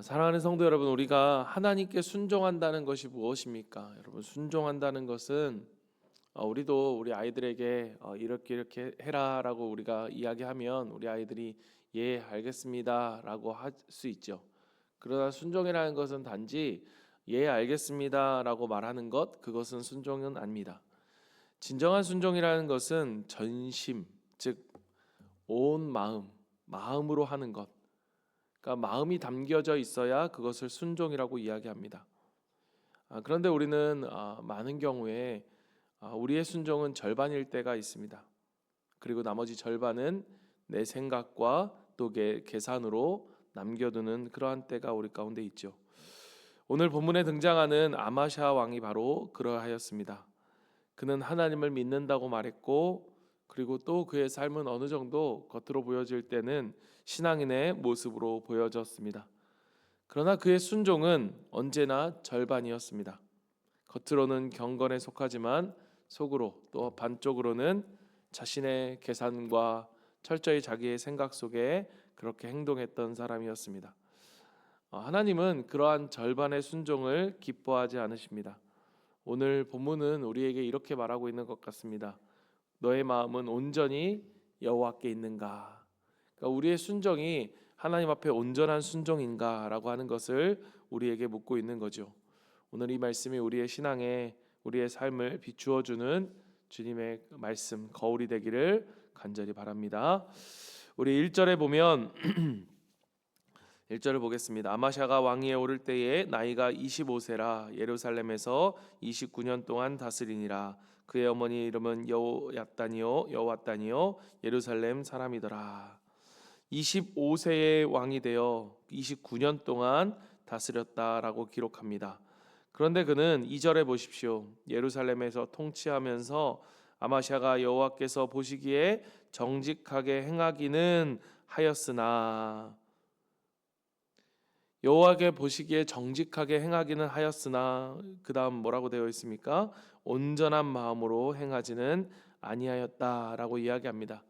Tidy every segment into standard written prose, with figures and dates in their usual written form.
사랑하는 성도 여러분, 우리가 하나님께 순종한다는 것이 무엇입니까? 여러분, 순종한다는 것은 우리도 우리 아이들에게 이렇게 이렇게 해라라고 우리가 이야기하면 우리 아이들이 예, 알겠습니다라고 할 수 있죠. 그러나 순종이라는 것은 단지 예, 알겠습니다라고 말하는 것, 그것은 순종은 아닙니다. 진정한 순종이라는 것은 전심, 즉 온 마음으로 하는 것. 그러니까 마음이 담겨져 있어야 그것을 순종이라고 이야기합니다. 그런데 우리는 많은 경우에 우리의 순종은 절반일 때가 있습니다. 그리고 나머지 절반은 내 생각과 또 계산으로 남겨두는 그러한 때가 우리 가운데 있죠. 오늘 본문에 등장하는 아마샤 왕이 바로 그러하였습니다. 그는 하나님을 믿는다고 말했고, 그리고 또 그의 삶은 어느 정도 겉으로 보여질 때는 신앙인의 모습으로 보여졌습니다. 그러나 그의 순종은 언제나 절반이었습니다. 겉으로는 경건에 속하지만 속으로 또 반쪽으로는 자신의 계산과 철저히 자기의 생각 속에 그렇게 행동했던 사람이었습니다. 하나님은 그러한 절반의 순종을 기뻐하지 않으십니다. 오늘 본문은 우리에게 이렇게 말하고 있는 것 같습니다. 너의 마음은 온전히 여호와께 있는가? 그러니까 우리의 순종이 하나님 앞에 온전한 순종인가라고 하는 것을 우리에게 묻고 있는 거죠. 오늘 이 말씀이 우리의 신앙에 우리의 삶을 비추어 주는 주님의 말씀 거울이 되기를 간절히 바랍니다. 우리 1절에 보면 1절을 보겠습니다. 아마샤가 왕위에 오를 때에 나이가 25세라 예루살렘에서 29년 동안 다스리니라. 그의 어머니 이름은 여호와따니요 예루살렘 사람이더라. 25세의 왕이 되어 29년 동안 다스렸다라고 기록합니다. 그런데 그는 2절에 보십시오. 예루살렘에서 통치하면서 아마샤가 여호와께서 보시기에 정직하게 행하기는 하였으나, 여호와께 보시기에 정직하게 행하기는 하였으나, 그 다음 뭐라고 되어 있습니까? 온전한 마음으로 행하지는 아니하였다라고 이야기합니다.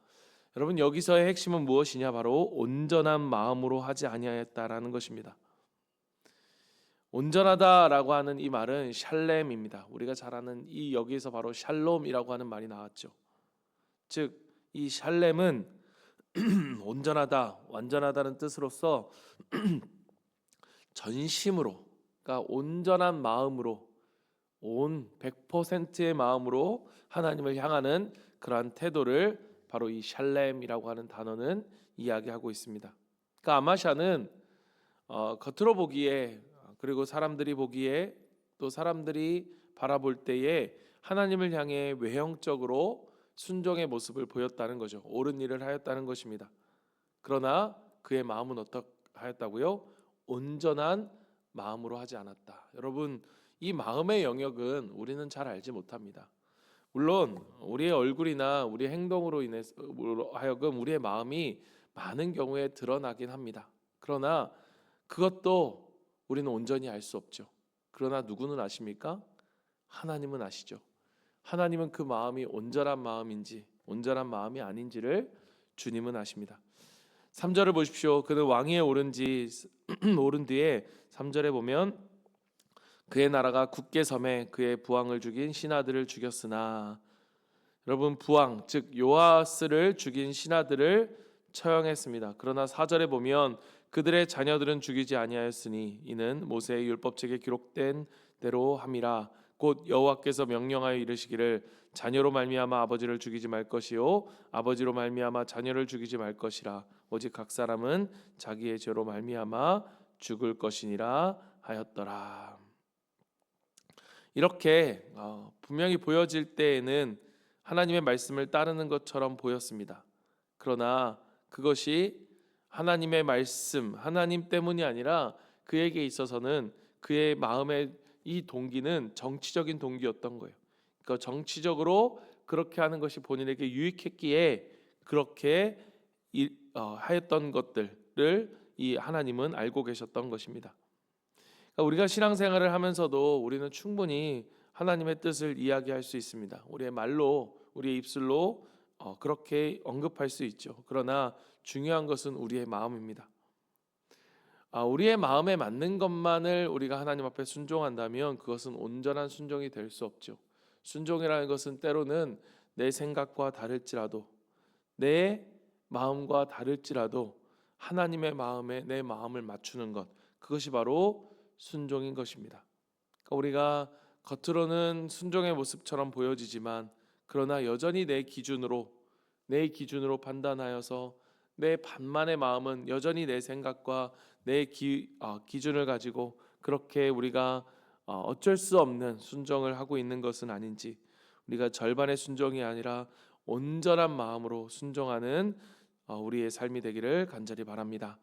여러분, 여기서의 핵심은 무엇이냐? 바로 온전한 마음으로 하지 아니하였다라는 것입니다. 온전하다라고 하는 이 말은 샬렘입니다. 우리가 잘 아는 이 여기에서 바로 샬롬이라고 하는 말이 나왔죠. 즉 이 샬렘은 온전하다, 완전하다는 뜻으로서 전심으로, 그러니까 온전한 마음으로, 온 100%의 마음으로 하나님을 향하는 그러한 태도를 바로 이 샬렘이라고 하는 단어는 이야기하고 있습니다. 그러니까 아마샤는 겉으로 보기에, 그리고 사람들이 보기에, 또 사람들이 바라볼 때에 하나님을 향해 외형적으로 순종의 모습을 보였다는 거죠. 옳은 일을 하였다는 것입니다. 그러나 그의 마음은 어떠하였다고요? 온전한 마음으로 하지 않았다. 여러분, 이 마음의 영역은 우리는 잘 알지 못합니다. 물론 우리의 얼굴이나 우리의 행동으로 인해서 하여금 우리의 마음이 많은 경우에 드러나긴 합니다. 그러나 그것도 우리는 온전히 알 수 없죠. 그러나 누구는 아십니까? 하나님은 아시죠. 하나님은 그 마음이 온전한 마음인지 온전한 마음이 아닌지를 주님은 아십니다. 3절을 보십시오. 그는 왕위에 오른 뒤에 3절에 보면 그의 나라가 굳게 섬에 그의 부왕을 죽인 신하들을 죽였으나, 여러분, 부왕 즉 요아스를 죽인 신하들을 처형했습니다. 그러나 4절에 보면 그들의 자녀들은 죽이지 아니하였으니 이는 모세의 율법책에 기록된 대로 함이라. 곧 여호와께서 명령하여 이르시기를 자녀로 말미암아 아버지를 죽이지 말 것이요 아버지로 말미암아 자녀를 죽이지 말 것이라. 오직 각 사람은 자기의 죄로 말미암아 죽을 것이니라 하였더라. 이렇게 분명히 보여질 때에는 하나님의 말씀을 따르는 것처럼 보였습니다. 그러나 그것이 하나님의 말씀, 하나님 때문이 아니라 그에게 있어서는 그의 마음의 이 동기는 정치적인 동기였던 거예요. 그러니까 정치적으로 그렇게 하는 것이 본인에게 유익했기에 그렇게 하였던 것들을 이 하나님은 알고 계셨던 것입니다. 그러니까 우리가 신앙생활을 하면서도 우리는 충분히 하나님의 뜻을 이야기할 수 있습니다. 우리의 말로, 우리의 입술로 그렇게 언급할 수 있죠. 그러나 중요한 것은 우리의 마음입니다. 우리의 마음에 맞는 것만을 우리가 하나님 앞에 순종한다면 그것은 온전한 순종이 될 수 없죠. 순종이라는 것은 때로는 내 생각과 다를지라도, 내 마음과 다를지라도 하나님의 마음에 내 마음을 맞추는 것, 그것이 바로 순종인 것입니다. 그러니까 우리가 겉으로는 순종의 모습처럼 보여지지만 그러나 여전히 내 기준으로 판단하여서 내 반만의 마음은 여전히 내 생각과 내 기준을 가지고 그렇게 우리가 어쩔 수 없는 순종을 하고 있는 것은 아닌지, 우리가 절반의 순종이 아니라 온전한 마음으로 순종하는 우리의 삶이 되기를 간절히 바랍니다.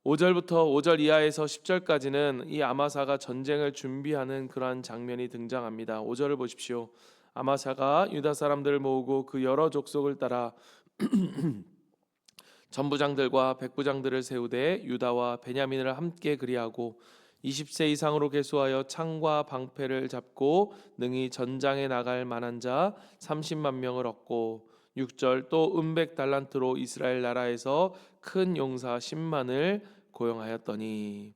5절부터 5절 이하에서 10절까지는 이 아마사가 전쟁을 준비하는 그러한 장면이 등장합니다. 5절을 보십시오. 아마사가 유다 사람들을 모으고 그 여러 족속을 따라 전부장들과 백부장들을 세우되 유다와 베냐민을 함께 그리하고 20세 이상으로 계수하여 창과 방패를 잡고 능히 전장에 나갈 만한 자 30만 명을 얻고 6절 또 은백 달란트로 이스라엘 나라에서 큰 용사 10만을 고용하였더니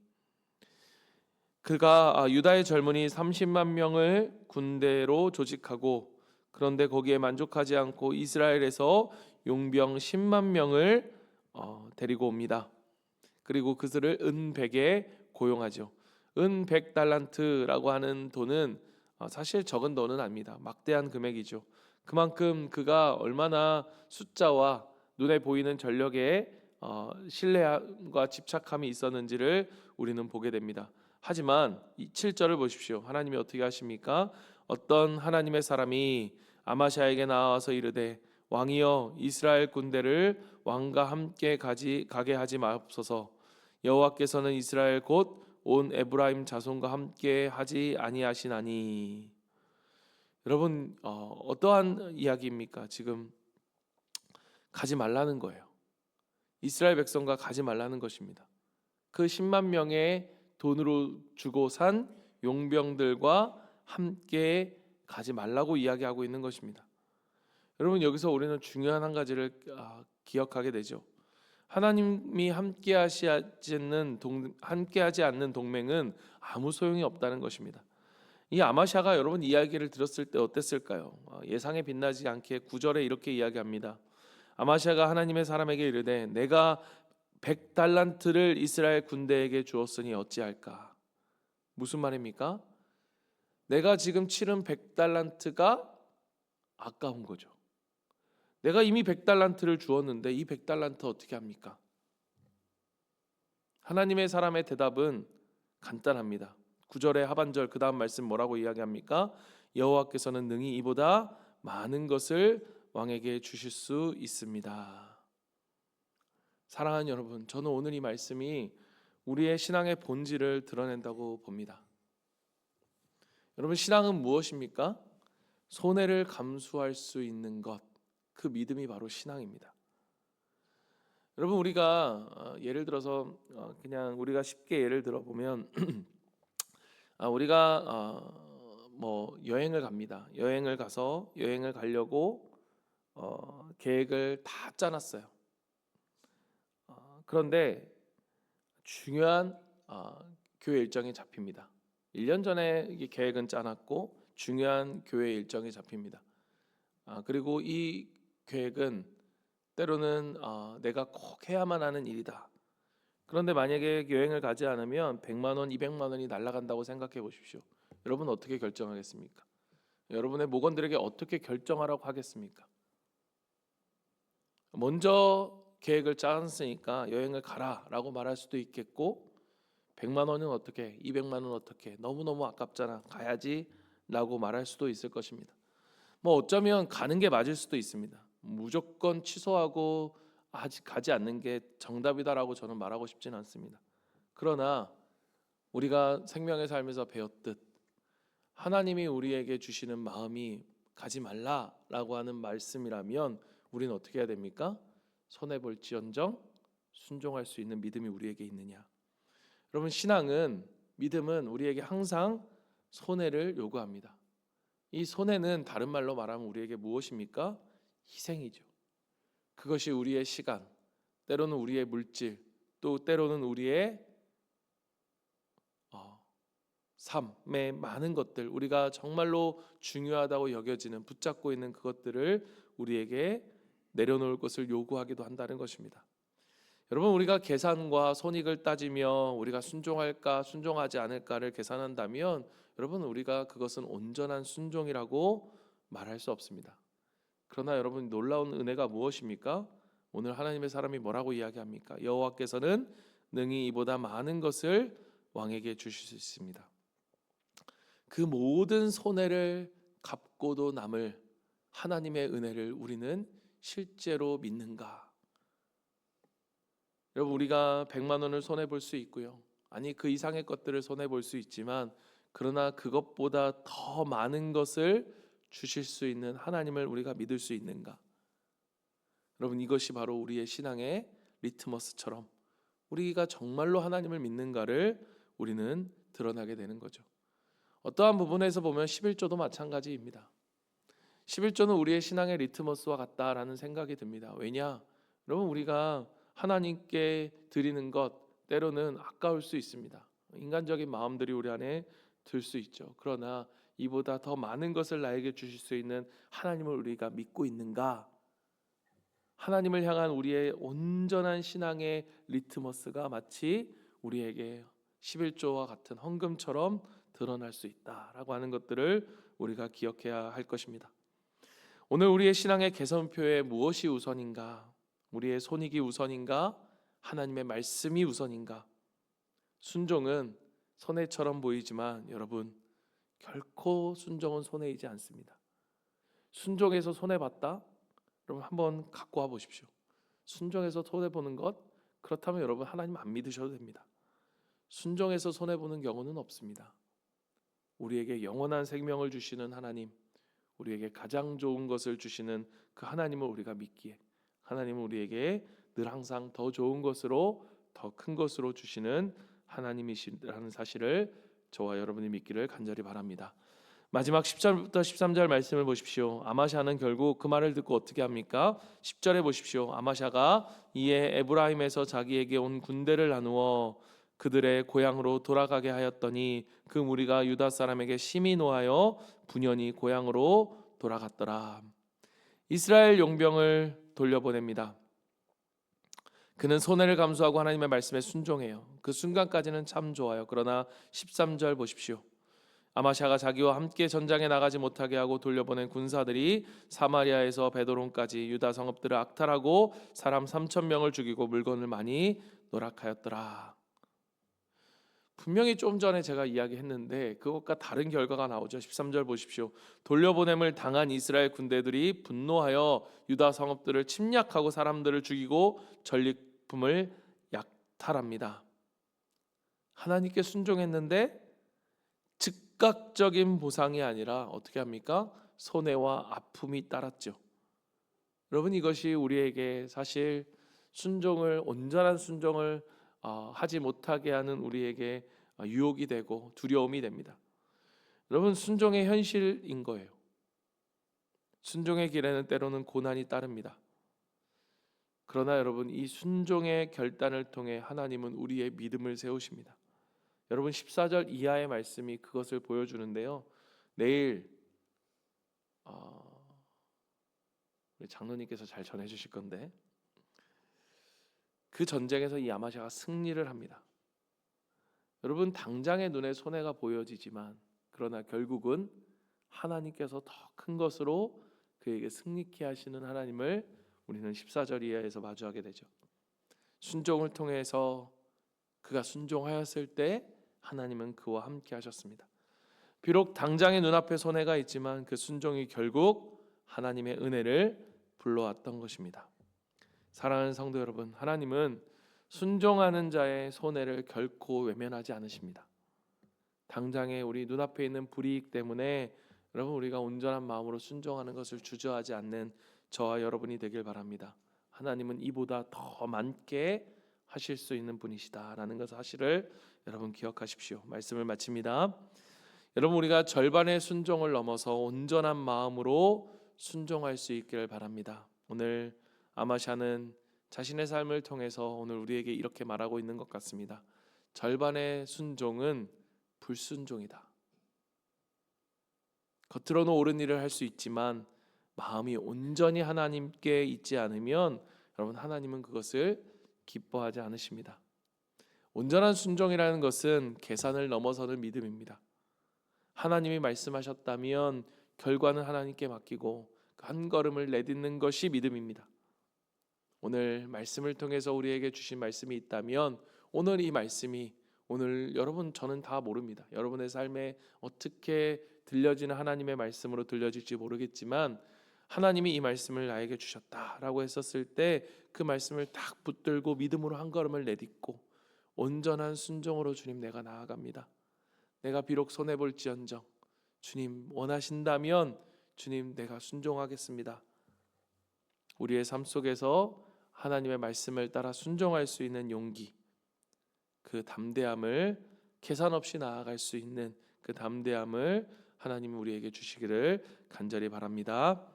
그가 유다의 젊은이 30만 명을 군대로 조직하고 그런데 거기에 만족하지 않고 이스라엘에서 용병 10만 명을 데리고 옵니다. 그리고 그들을 은 100에 고용하죠. 은 100달란트라고 하는 돈은 사실 적은 돈은 아닙니다. 막대한 금액이죠. 그만큼 그가 얼마나 숫자와 눈에 보이는 전력에 신뢰함과 집착함이 있었는지를 우리는 보게 됩니다. 하지만 이 7절을 보십시오. 하나님이 어떻게 하십니까? 어떤 하나님의 사람이 아마샤에게 나와서 이르되 왕이여 이스라엘 군대를 왕과 함께 가게 하지 마옵소서. 여호와께서는 이스라엘 곧 온 에브라임 자손과 함께 하지 아니하시나니. 여러분 어떠한 이야기입니까? 지금 가지 말라는 거예요. 이스라엘 백성과 가지 말라는 것입니다. 그 10만 명의 돈으로 주고 산 용병들과 함께 가지 말라고 이야기하고 있는 것입니다. 여러분 여기서 우리는 중요한 한 가지를 기억하게 되죠. 하나님이 함께하지 않는 동맹은 아무 소용이 없다는 것입니다. 이 아마샤가 여러분 이야기를 들었을 때 어땠을까요? 예상에 빛나지 않게 9절에 이렇게 이야기합니다. 아마샤가 하나님의 사람에게 이르되 내가 100달란트를 이스라엘 군대에게 주었으니 어찌할까? 무슨 말입니까? 내가 지금 치른 100달란트가 아까운 거죠. 내가 이미 100달란트를 주었는데 이 100달란트 어떻게 합니까? 하나님의 사람의 대답은 간단합니다. 9절의 하반절 그 다음 말씀 뭐라고 이야기합니까? 여호와께서는 능히 이보다 많은 것을 왕에게 주실 수 있습니다. 사랑하는 여러분, 저는 오늘 이 말씀이 우리의 신앙의 본질을 드러낸다고 봅니다. 여러분 신앙은 무엇입니까? 손해를 감수할 수 있는 것, 그 믿음이 바로 신앙입니다. 여러분 우리가 예를 들어서 그냥 우리가 쉽게 예를 들어 보면 우리가 뭐 여행을 갑니다. 여행을 가려고 계획을 다 짜놨어요. 그런데 중요한 교회 일정이 잡힙니다. 1년 전에 이 계획은 짜놨고 중요한 교회 일정이 잡힙니다. 그리고 이 계획은 때로는 내가 꼭 해야만 하는 일이다. 그런데 만약에 여행을 가지 않으면 100만 원, 200만 원이 날아간다고 생각해 보십시오. 여러분 어떻게 결정하겠습니까? 여러분의 목원들에게 어떻게 결정하라고 하겠습니까? 먼저 계획을 짜놨으니까 여행을 가라라고 말할 수도 있겠고 100만 원은 어떻게, 200만 원은 어떻게, 너무너무 아깝잖아, 가야지 라고 말할 수도 있을 것입니다. 뭐 어쩌면 가는 게 맞을 수도 있습니다. 무조건 취소하고 아직 가지 않는 게 정답이다라고 저는 말하고 싶지는 않습니다. 그러나 우리가 생명의 삶에서 배웠듯 하나님이 우리에게 주시는 마음이 가지 말라라고 하는 말씀이라면 우리는 어떻게 해야 됩니까? 손해볼지언정 순종할 수 있는 믿음이 우리에게 있느냐. 여러분 신앙은, 믿음은 우리에게 항상 손해를 요구합니다. 이 손해는 다른 말로 말하면 우리에게 무엇입니까? 희생이죠. 그것이 우리의 시간, 때로는 우리의 물질, 또 때로는 우리의 삶의 많은 것들, 우리가 정말로 중요하다고 여겨지는 붙잡고 있는 그것들을 우리에게 내려놓을 것을 요구하기도 한다는 것입니다. 여러분, 우리가 계산과 손익을 따지며 우리가 순종할까 순종하지 않을까를 계산한다면 여러분, 우리가 그것은 온전한 순종이라고 말할 수 없습니다. 그러나 여러분, 놀라운 은혜가 무엇입니까? 오늘 하나님의 사람이 뭐라고 이야기합니까? 여호와께서는 능히 이보다 많은 것을 왕에게 주실 수 있습니다. 그 모든 손해를 갚고도 남을 하나님의 은혜를 우리는 실제로 믿는가? 여러분, 우리가 100만 원을 손해 볼 수 있고요. 아니, 그 이상의 것들을 손해 볼 수 있지만 그러나 그것보다 더 많은 것을 주실 수 있는 하나님을 우리가 믿을 수 있는가? 여러분, 이것이 바로 우리의 신앙의 리트머스처럼 우리가 정말로 하나님을 믿는가를 우리는 드러나게 되는 거죠. 어떠한 부분에서 보면 11조도 마찬가지입니다. 11조는 우리의 신앙의 리트머스와 같다라는 생각이 듭니다. 왜냐? 여러분, 우리가 하나님께 드리는 것 때로는 아까울 수 있습니다. 인간적인 마음들이 우리 안에 들 수 있죠. 그러나 이보다 더 많은 것을 나에게 주실 수 있는 하나님을 우리가 믿고 있는가? 하나님을 향한 우리의 온전한 신앙의 리트머스가 마치 우리에게 11조와 같은 헌금처럼 드러날 수 있다라고 하는 것들을 우리가 기억해야 할 것입니다. 오늘 우리의 신앙의 개선표에 무엇이 우선인가? 우리의 손익이 우선인가? 하나님의 말씀이 우선인가? 순종은 손해처럼 보이지만 여러분, 결코 순종은 손해이지 않습니다. 순종해서 손해봤다? 여러분, 한번 갖고 와 보십시오. 순종해서 손해보는 것, 그렇다면 여러분 하나님 안 믿으셔도 됩니다. 순종해서 손해보는 경우는 없습니다. 우리에게 영원한 생명을 주시는 하나님, 우리에게 가장 좋은 것을 주시는 그 하나님을 우리가 믿기에 하나님은 우리에게 늘 항상 더 좋은 것으로, 더 큰 것으로 주시는 하나님이시라는 사실을 저와 여러분이 믿기를 간절히 바랍니다. 마지막 10절부터 13절 말씀을 보십시오. 아마샤는 결국 그 말을 듣고 어떻게 합니까? 10절에 보십시오. 아마샤가 이에 에브라임에서 자기에게 온 군대를 나누어 그들의 고향으로 돌아가게 하였더니 그 무리가 유다 사람에게 심히 노하여 분연히 고향으로 돌아갔더라. 이스라엘 용병을 돌려보냅니다. 그는 손해를 감수하고 하나님의 말씀에 순종해요. 그 순간까지는 참 좋아요. 그러나 13절 보십시오. 아마샤가 자기와 함께 전장에 나가지 못하게 하고 돌려보낸 군사들이 사마리아에서 베드론까지 유다 성읍들을 악탈하고 사람 3,000명을 죽이고 물건을 많이 노락하였더라. 분명히 좀 전에 제가 이야기했는데 그것과 다른 결과가 나오죠. 13절 보십시오. 돌려보냄을 당한 이스라엘 군대들이 분노하여 유다 성읍들을 침략하고 사람들을 죽이고 전리품을 약탈합니다. 하나님께 순종했는데 즉각적인 보상이 아니라 어떻게 합니까? 손해와 아픔이 따랐죠. 여러분, 이것이 우리에게 사실 온전한 순종을 하지 못하게 하는 우리에게 유혹이 되고 두려움이 됩니다. 여러분, 순종의 현실인 거예요. 순종의 길에는 때로는 고난이 따릅니다. 그러나 여러분, 이 순종의 결단을 통해 하나님은 우리의 믿음을 세우십니다. 여러분, 14절 이하의 말씀이 그것을 보여주는데요. 내일 우리 장로님께서 잘 전해주실 건데 그 전쟁에서 이 아마샤가 승리를 합니다. 여러분, 당장의 눈에 손해가 보여지지만 그러나 결국은 하나님께서 더 큰 것으로 그에게 승리케 하시는 하나님을 우리는 14절 이하에서 마주하게 되죠. 순종을 통해서 그가 순종하였을 때 하나님은 그와 함께 하셨습니다. 비록 당장의 눈앞에 손해가 있지만 그 순종이 결국 하나님의 은혜를 불러왔던 것입니다. 사랑하는 성도 여러분, 하나님은 순종하는 자의 손해를 결코 외면하지 않으십니다. 당장에 우리 눈앞에 있는 불이익 때문에 여러분, 우리가 온전한 마음으로 순종하는 것을 주저하지 않는 저와 여러분이 되길 바랍니다. 하나님은 이보다 더 많게 하실 수 있는 분이시다라는 것 사실을 여러분 기억하십시오. 말씀을 마칩니다. 여러분, 우리가 절반의 순종을 넘어서 온전한 마음으로 순종할 수 있기를 바랍니다. 오늘 아마샤는 자신의 삶을 통해서 오늘 우리에게 이렇게 말하고 있는 것 같습니다. 절반의 순종은 불순종이다. 겉으로는 옳은 일을 할 수 있지만 마음이 온전히 하나님께 있지 않으면 여러분 하나님은 그것을 기뻐하지 않으십니다. 온전한 순종이라는 것은 계산을 넘어서는 믿음입니다. 하나님이 말씀하셨다면 결과는 하나님께 맡기고 한 걸음을 내딛는 것이 믿음입니다. 오늘 말씀을 통해서 우리에게 주신 말씀이 있다면 오늘 이 말씀이 오늘 여러분 저는 다 모릅니다. 여러분의 삶에 어떻게 들려지는 하나님의 말씀으로 들려질지 모르겠지만 하나님이 이 말씀을 나에게 주셨다라고 했었을 때 그 말씀을 딱 붙들고 믿음으로 한 걸음을 내딛고 온전한 순종으로 주님 내가 나아갑니다. 내가 비록 손해볼지언정 주님 원하신다면 주님 내가 순종하겠습니다. 우리의 삶 속에서 하나님의 말씀을 따라 순종할 수 있는 용기, 그 담대함을 계산 없이 나아갈 수 있는 그 담대함을 하나님이 우리에게 주시기를 간절히 바랍니다.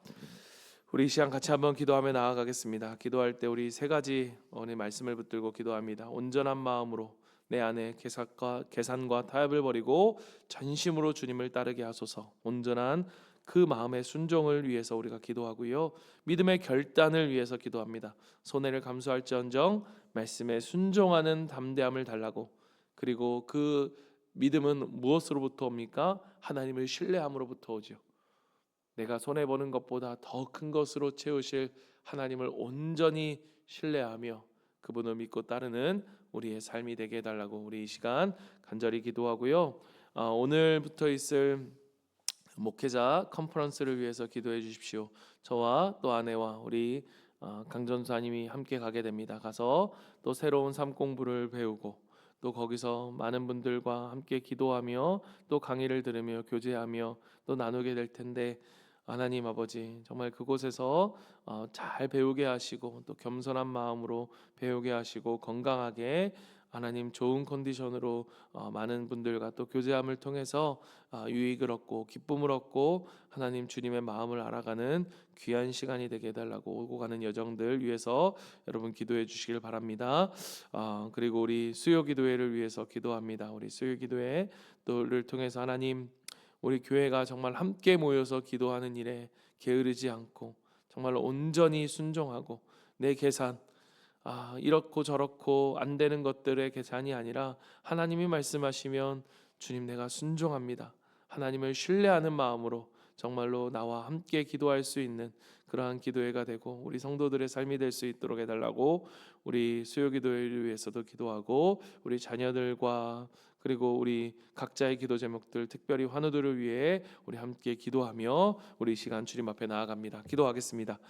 우리 이 시간 같이 한번 기도하며 나아가겠습니다. 기도할 때 우리 세 가지 오늘 말씀을 붙들고 기도합니다. 온전한 마음으로 내 안에 계산과 타협을 버리고 전심으로 주님을 따르게 하소서. 온전한 그 마음의 순종을 위해서 우리가 기도하고요. 믿음의 결단을 위해서 기도합니다. 손해를 감수할지언정 말씀에 순종하는 담대함을 달라고. 그리고 그 믿음은 무엇으로부터 옵니까? 하나님을 신뢰함으로부터 오죠. 내가 손해보는 것보다 더 큰 것으로 채우실 하나님을 온전히 신뢰하며 그분을 믿고 따르는 우리의 삶이 되게 해달라고 우리 이 시간 간절히 기도하고요. 오늘부터 있을 목회자 컨퍼런스를 위해서 기도해 주십시오. 저와 또 아내와 우리 강전사님이 함께 가게 됩니다. 가서 또 새로운 삶 공부를 배우고 또 거기서 많은 분들과 함께 기도하며 또 강의를 들으며 교제하며 또 나누게 될 텐데 하나님 아버지 정말 그곳에서 잘 배우게 하시고 또 겸손한 마음으로 배우게 하시고 건강하게 하나님 좋은 컨디션으로 많은 분들과 또 교제함을 통해서 유익을 얻고 기쁨을 얻고 하나님 주님의 마음을 알아가는 귀한 시간이 되게 해달라고 오고 가는 여정들 위해서 여러분 기도해 주시길 바랍니다. 그리고 우리 수요 기도회를 위해서 기도합니다. 우리 수요 기도회를 통해서 하나님 우리 교회가 정말 함께 모여서 기도하는 일에 게으르지 않고 정말 온전히 순종하고 내 계산 이렇고 저렇고 안 되는 것들의 계산이 아니라 하나님이 말씀하시면 주님 내가 순종합니다. 하나님을 신뢰하는 마음으로 정말로 나와 함께 기도할 수 있는 그러한 기도회가 되고 우리 성도들의 삶이 될 수 있도록 해달라고 우리 수요 기도회를 위해서도 기도하고 우리 자녀들과 그리고 우리 각자의 기도 제목들 특별히 환우들을 위해 우리 함께 기도하며 우리 시간 주님 앞에 나아갑니다. 기도하겠습니다.